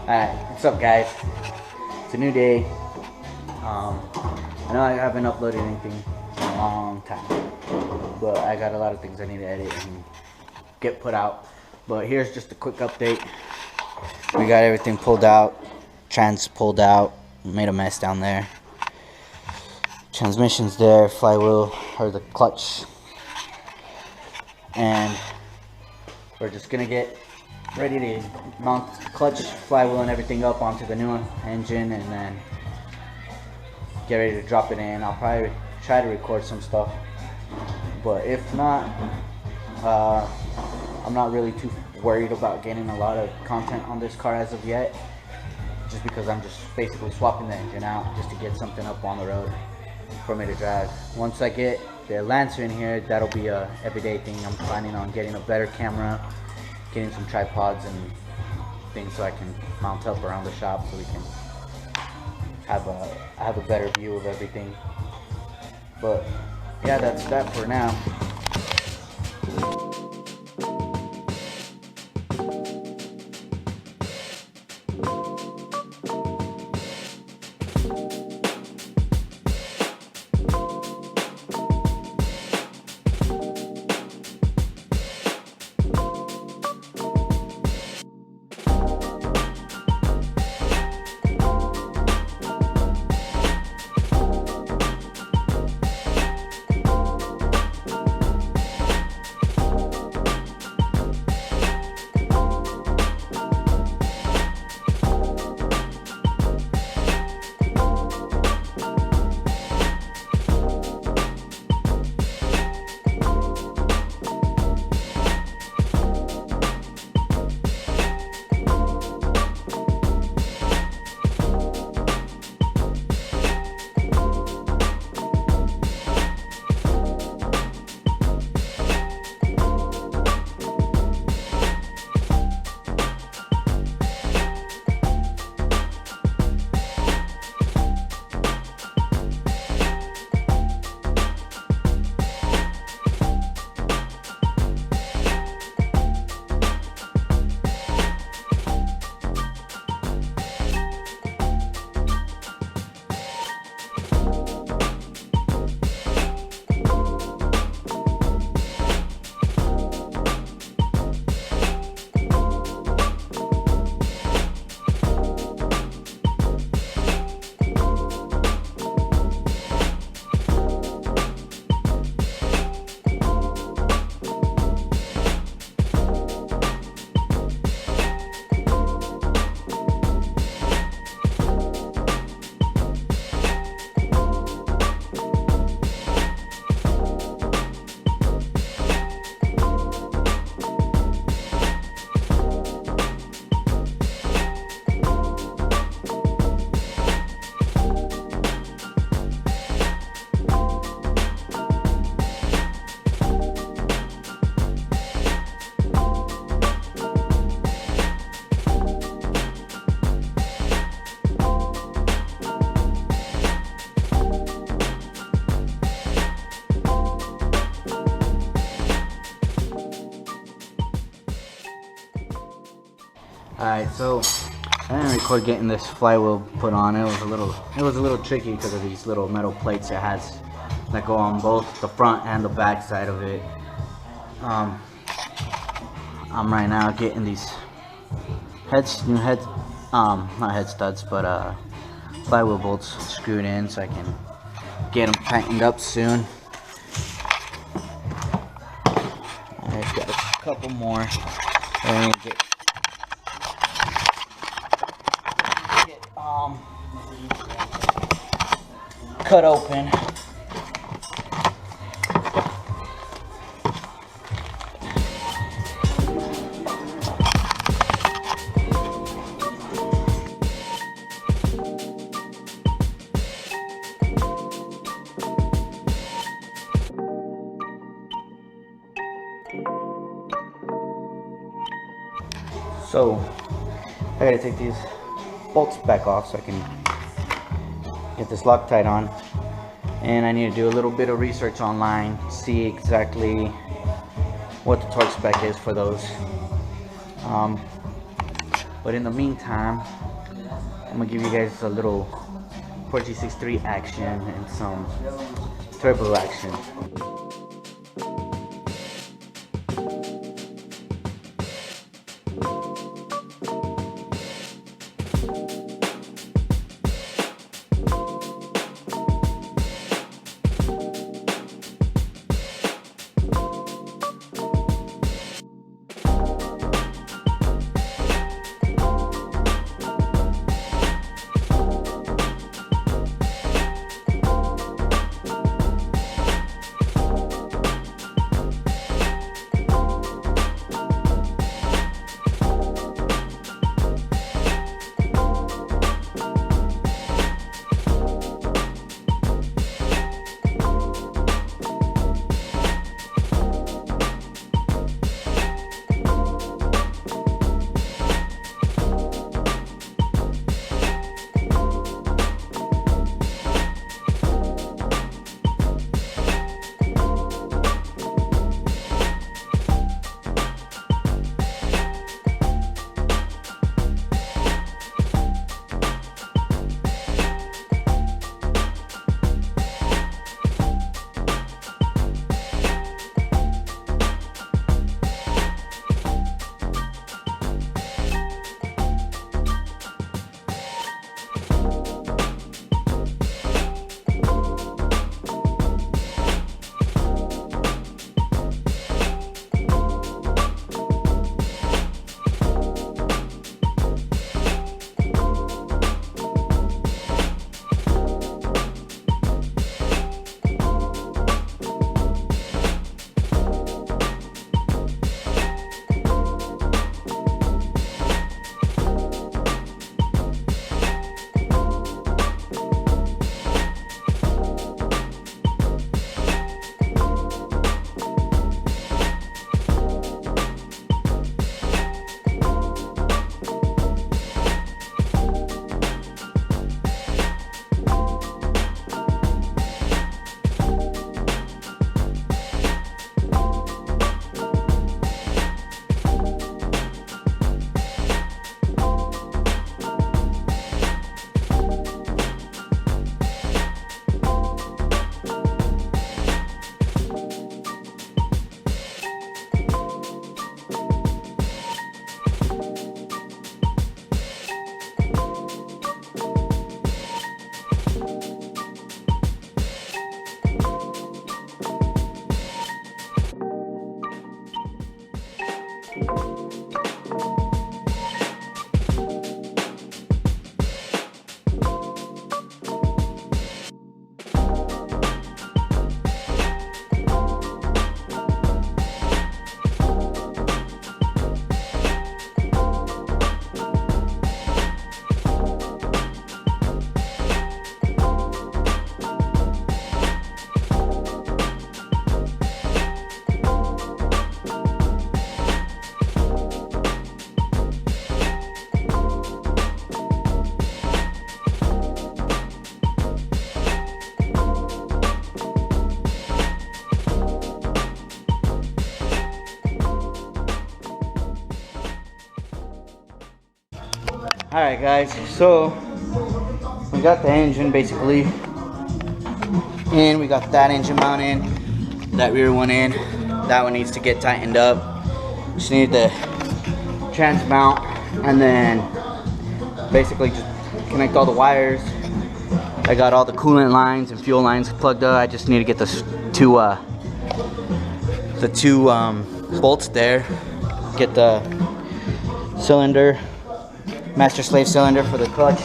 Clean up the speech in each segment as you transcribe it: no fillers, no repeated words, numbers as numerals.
Alright, what's up guys? It's a new day. I know I haven't uploaded anything in a long time, but I got a lot of things I need to edit and get put out. But here's just a quick update. We got everything pulled out, trans pulled out, made a mess down there. Transmission's there, flywheel, or the clutch. And we're just gonna get ready to mount clutch, flywheel, and everything up onto the new engine, and then get ready to drop it in. I'll probably try to record some stuff, but if not, I'm not really too worried about getting a lot of content on this car as of yet, just because I'm just basically swapping the engine out just to get something up on the road for me to drive. Once I get the Lancer in here, that'll be a everyday thing. I'm planning on getting a better camera, getting some tripods and things so I can mount up around the shop so we can have a better view of everything. But yeah, that's that for now. Alright, so I didn't record getting this flywheel put on. It was a little tricky because of these little metal plates it has that go on both the front and the back side of it. I'm right now getting these not head studs, but flywheel bolts screwed in so I can get them tightened up soon. I've got a couple more. Cut open. So I gotta take these bolts back off so I can get this Loctite on, and I need to do a little bit of research online, see exactly what the torque spec is for those. But in the meantime, I'm gonna give you guys a little 4G63 action and some turbo action. Alright guys, so we got the engine basically, and we got that engine mount in, that rear one in, that one needs to get tightened up. Just need the trans mount, and then basically just connect all the wires. I got all the coolant lines and fuel lines plugged up. I just need to get the two bolts there, get the cylinder, master slave cylinder for the clutch,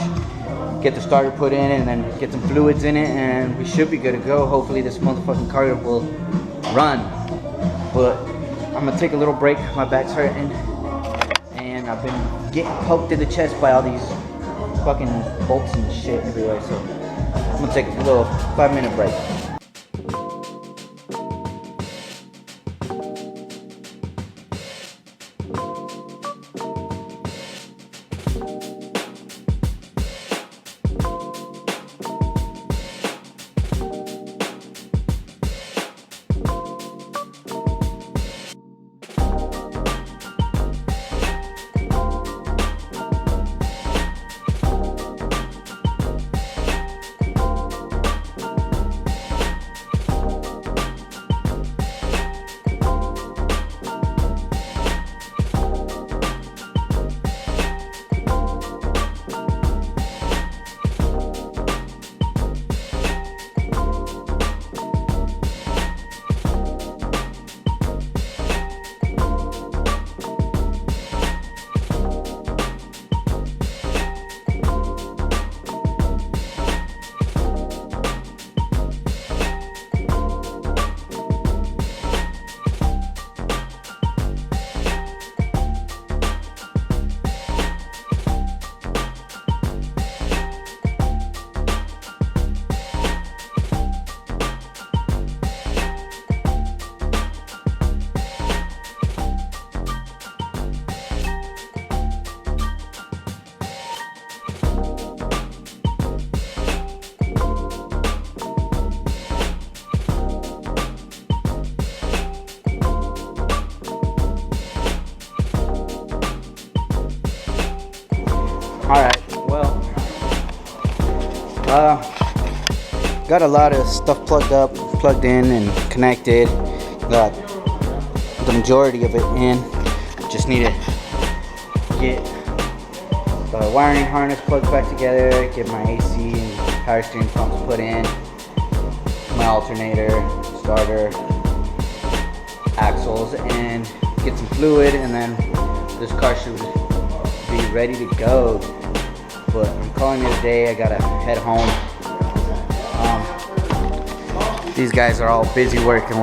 get the starter put in, and then get some fluids in it, and we should be good to go. Hopefully this motherfucking car will run. But I'm gonna take a little break, my back's hurting, and I've been getting poked in the chest by all these fucking bolts and shit everywhere, so I'm gonna take a little 5-minute break. Alright, well, got a lot of stuff plugged in and connected. Got the majority of it in. Just need to get the wiring harness plugged back together, get my AC and power steering pumps put in, my alternator, starter, axles, and get some fluid, and then this car should be ready to go. But I'm calling it a day. I gotta head home. These guys are all busy working.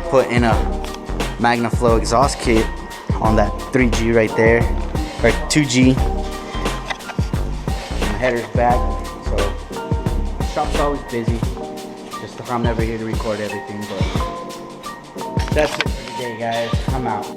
Putting a MagnaFlow exhaust kit on that 3G right there, or 2G. My header's back, so the shop's always busy. Just I'm never here to record everything, but that's it for today, guys. I'm out.